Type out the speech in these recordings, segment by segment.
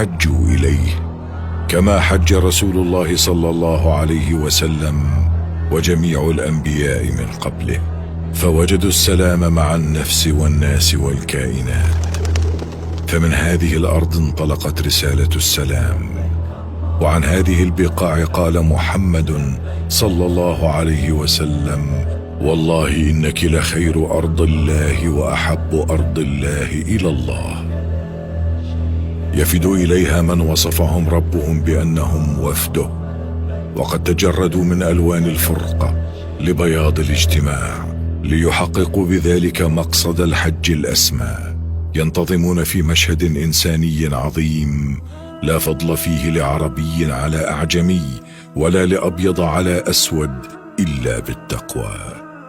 حجوا إليه، كما حج رسول الله صلى الله عليه وسلم وجميع الأنبياء من قبله، فوجدوا السلام مع النفس والناس والكائنات. فمن هذه الأرض انطلقت رسالة السلام، وعن هذه البقاع قال محمد صلى الله عليه وسلم: والله إنك لخير أرض الله وأحب أرض الله إلى الله. يفد إليها من وصفهم ربهم بأنهم وفده، وقد تجردوا من ألوان الفرقة لبياض الاجتماع، ليحققوا بذلك مقصد الحج الأسمى. ينتظمون في مشهد إنساني عظيم لا فضل فيه لعربي على أعجمي، ولا لأبيض على أسود، إلا بالتقوى.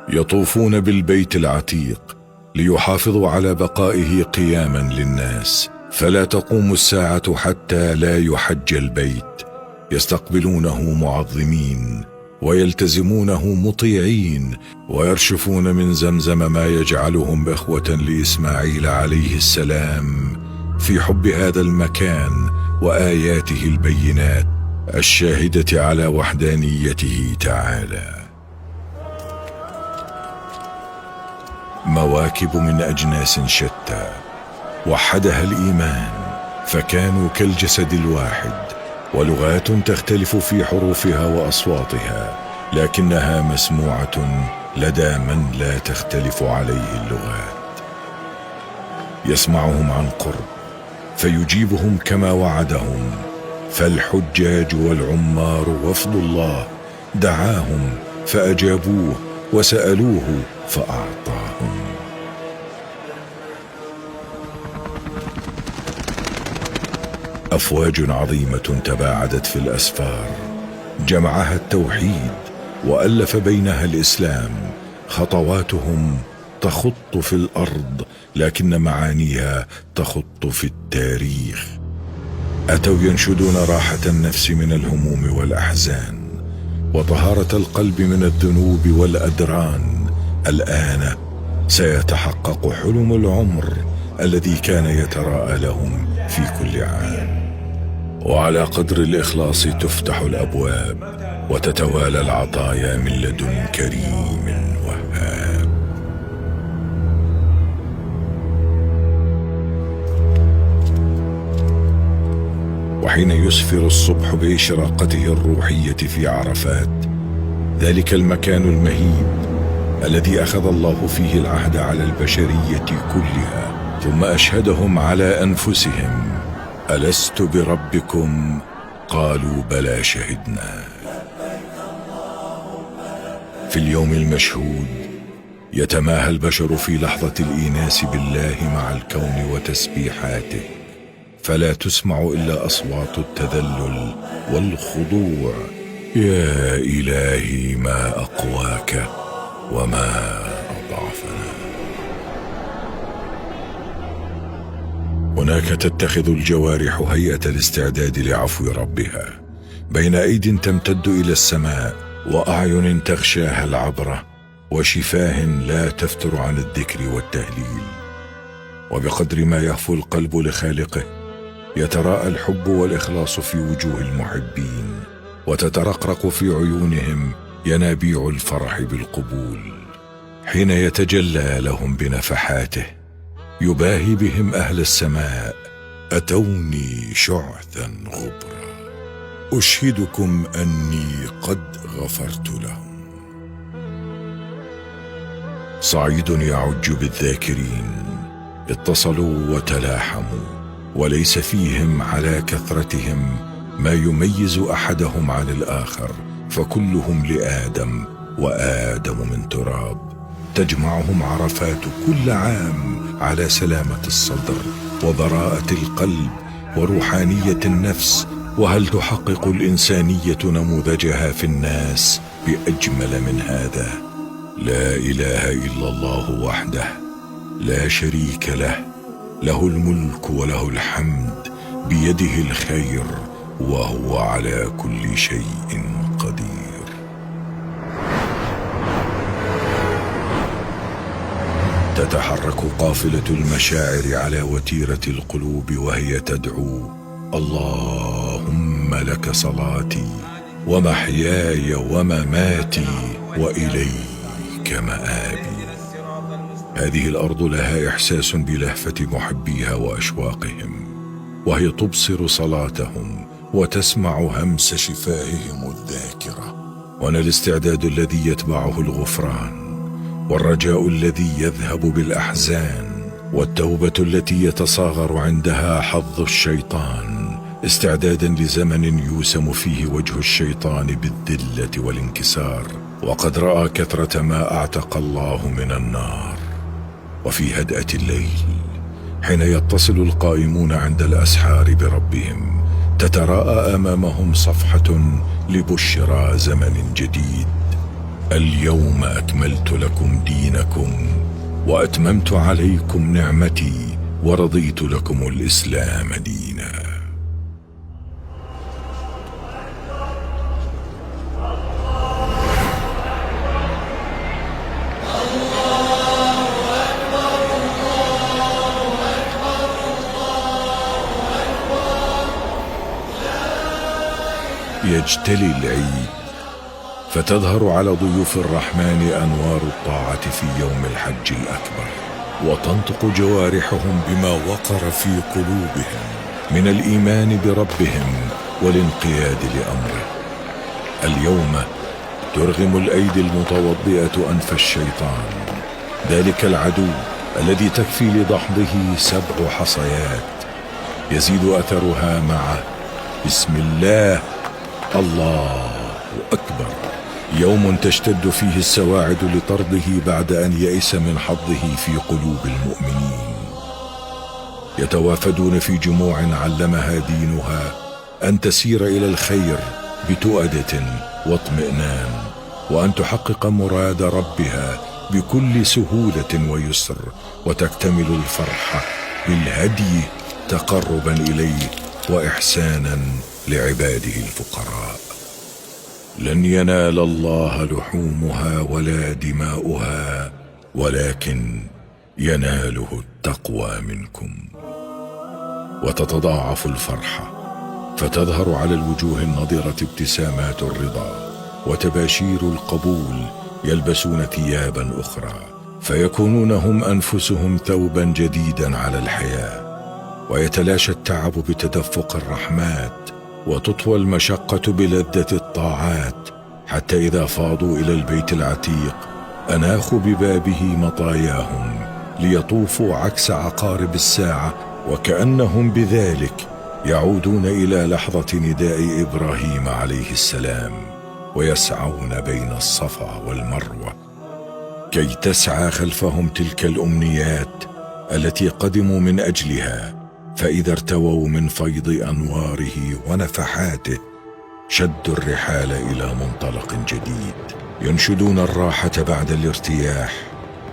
يطوفون بالبيت العتيق ليحافظوا على بقائه قياما للناس، فلا تقوم الساعة حتى لا يحج البيت. يستقبلونه معظمين ويلتزمونه مطيعين، ويرشفون من زمزم ما يجعلهم إخوة لإسماعيل عليه السلام في حب هذا المكان وآياته البينات الشاهدة على وحدانيته تعالى. مواكب من أجناس شتى وحدها الإيمان، فكانوا كالجسد الواحد، ولغات تختلف في حروفها وأصواتها، لكنها مسموعة لدى من لا تختلف عليه اللغات. يسمعهم عن قرب فيجيبهم كما وعدهم، فالحجاج والعمار وفد الله، دعاهم فأجابوه وسألوه فأعطاهم. أفواج عظيمة تباعدت في الأسفار، جمعها التوحيد وألف بينها الإسلام. خطواتهم تخط في الأرض، لكن معانيها تخط في التاريخ. أتوا ينشدون راحة النفس من الهموم والأحزان، وطهارة القلب من الذنوب والأدران. الآن سيتحقق حلم العمر الذي كان يتراءى لهم في كل عام. وعلى قدر الإخلاص تفتح الأبواب، وتتوالى العطايا من لدن كريم وهاب. وحين يسفر الصبح بإشراقته الروحية في عرفات، ذلك المكان المهيب الذي أخذ الله فيه العهد على البشرية كلها، ثم أشهدهم على أنفسهم: ألست بربكم؟ قالوا بلى شهدنا. في اليوم المشهود يتماهى البشر في لحظة الإيناس بالله مع الكون وتسبيحاته، فلا تسمع إلا أصوات التذلل والخضوع. يا إلهي ما أقواك وما أضعفنا. هناك تتخذ الجوارح هيئة الاستعداد لعفو ربها، بين أيد تمتد إلى السماء، وأعين تغشاها العبرة، وشفاه لا تفتر عن الذكر والتهليل. وبقدر ما يهفو القلب لخالقه يتراءى الحب والإخلاص في وجوه المحبين، وتترقرق في عيونهم ينابيع الفرح بالقبول. حين يتجلى لهم بنفحاته يباهي بهم أهل السماء: أتوني شعثا غبرا، أشهدكم أني قد غفرت لهم. صعيد يعج بالذاكرين، اتصلوا وتلاحموا، وليس فيهم على كثرتهم ما يميز أحدهم عن الآخر، فكلهم لآدم، وآدم من تراب. تجمعهم عرفات كل عام على سلامة الصدر وبراءة القلب وروحانية النفس. وهل تحقق الإنسانية نموذجها في الناس بأجمل من هذا؟ لا إله إلا الله وحده لا شريك له، له الملك وله الحمد، بيده الخير وهو على كل شيء قدير. تتحرك قافلة المشاعر على وتيرة القلوب وهي تدعو: اللهم لك صلاتي ومحياي ومماتي وإليك مآبي. هذه الأرض لها إحساس بلهفة محبيها وأشواقهم، وهي تبصر صلاتهم وتسمع همس شفاههم الذاكرة، وأنا الاستعداد الذي يتبعه الغفران، والرجاء الذي يذهب بالأحزان، والتوبة التي يتصاغر عندها حظ الشيطان، استعدادا لزمن يوسم فيه وجه الشيطان بالذلة والانكسار، وقد رأى كثرة ما أعتق الله من النار. وفي هدأة الليل حين يتصل القائمون عند الأسحار بربهم، تتراءى أمامهم صفحة لبشرى زمن جديد. اليوم أكملت لكم دينكم وأتممت عليكم نعمتي ورضيت لكم الإسلام دينا. يجتلي العيد فتظهر على ضيوف الرحمن أنوار الطاعة في يوم الحج الأكبر، وتنطق جوارحهم بما وقر في قلوبهم من الإيمان بربهم والانقياد لأمره. اليوم ترغم الأيدي المتوضئة أنف الشيطان، ذلك العدو الذي تكفي لدحضه 7 حصيات، يزيد أثرها مع بسم الله الله أكبر. يوم تشتد فيه السواعد لطرده بعد أن يئس من حظه في قلوب المؤمنين. يتوافدون في جموع علمها دينها أن تسير إلى الخير بتؤدة واطمئنان، وأن تحقق مراد ربها بكل سهولة ويسر، وتكتمل الفرحة بالهدي تقربا إليه وإحسانا لعباده الفقراء. لن ينال الله لحومها ولا دماؤها، ولكن يناله التقوى منكم. وتتضاعف الفرحة، فتظهر على الوجوه النضرة ابتسامات الرضا وتباشير القبول، يلبسون ثيابا أخرى، فيكونون هم أنفسهم ثوبا جديدا على الحياة، ويتلاشى التعب بتدفق الرحمات، وتطوى المشقة بلذة الطاعات، حتى إذا فاضوا إلى البيت العتيق أناخوا ببابه مطاياهم ليطوفوا عكس عقارب الساعة، وكأنهم بذلك يعودون إلى لحظة نداء إبراهيم عليه السلام، ويسعون بين الصفا والمروة كي تسعى خلفهم تلك الأمنيات التي قدموا من أجلها. فإذا ارتووا من فيض أنواره ونفحاته شدوا الرحال إلى منطلق جديد، ينشدون الراحة بعد الارتياح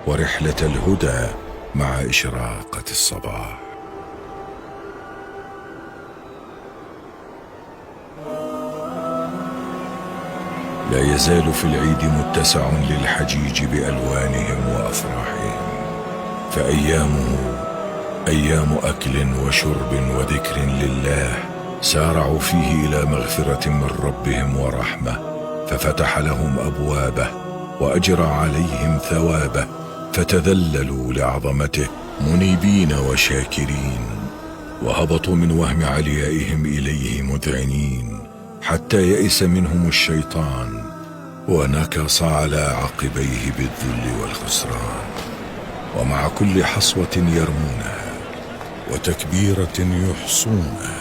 ورحلة الهدى مع إشراقة الصباح. لا يزال في العيد متسع للحجيج بألوانهم وأفراحهم، فأيامه أيام أكل وشرب وذكر لله، سارعوا فيه إلى مغفرة من ربهم ورحمة، ففتح لهم أبوابه وأجرى عليهم ثوابه، فتذللوا لعظمته منيبين وشاكرين، وهبطوا من وهم عليائهم إليه مذعنين، حتى يئس منهم الشيطان ونكص على عقبيه بالذل والخسران. ومع كل حصوة يرمونها وتكبيرة يحصونها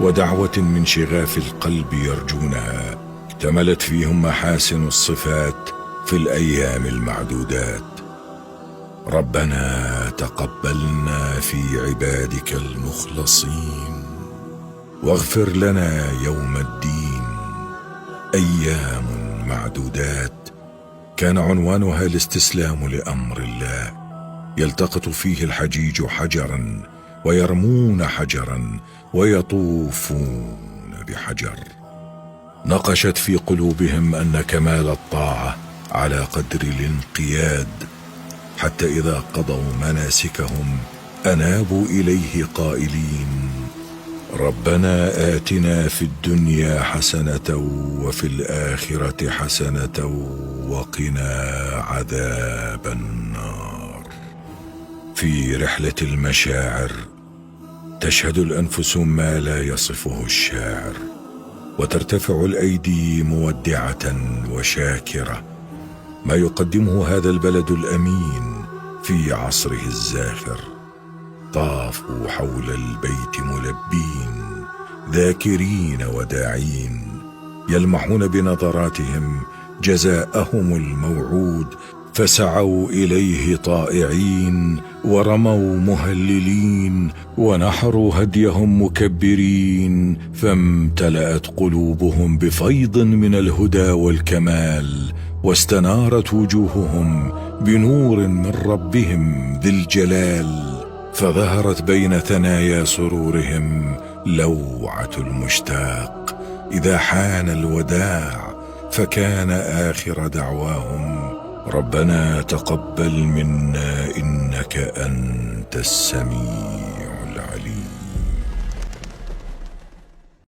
ودعوة من شغاف القلب يرجونها، اكتملت فيهم محاسن الصفات في الأيام المعدودات. ربنا تقبلنا في عبادك المخلصين، واغفر لنا يوم الدين. أيام معدودات كان عنوانها الاستسلام لأمر الله، يلتقط فيه الحجيج حجرا ويرمون حجرا ويطوفون بحجر. نقشت في قلوبهم أن كمال الطاعة على قدر الانقياد، حتى إذا قضوا مناسكهم أنابوا إليه قائلين: ربنا آتنا في الدنيا حسنة وفي الآخرة حسنة وقنا عذاب النار. في رحلة المشاعر تشهد الأنفس ما لا يصفه الشاعر، وترتفع الأيدي مودعة وشاكرة ما يقدمه هذا البلد الأمين في عصره الزاخر. طافوا حول البيت ملبين ذاكرين وداعين، يلمحون بنظراتهم جزاءهم الموعود، فسعوا إليه طائعين ورموا مهللين ونحروا هديهم مكبرين، فامتلأت قلوبهم بفيض من الهدى والكمال، واستنارت وجوههم بنور من ربهم ذي الجلال، فظهرت بين ثنايا سرورهم لوعة المشتاق إذا حان الوداع، فكان آخر دعواهم ربنا تقبل منا إنك أنت السميع العليم.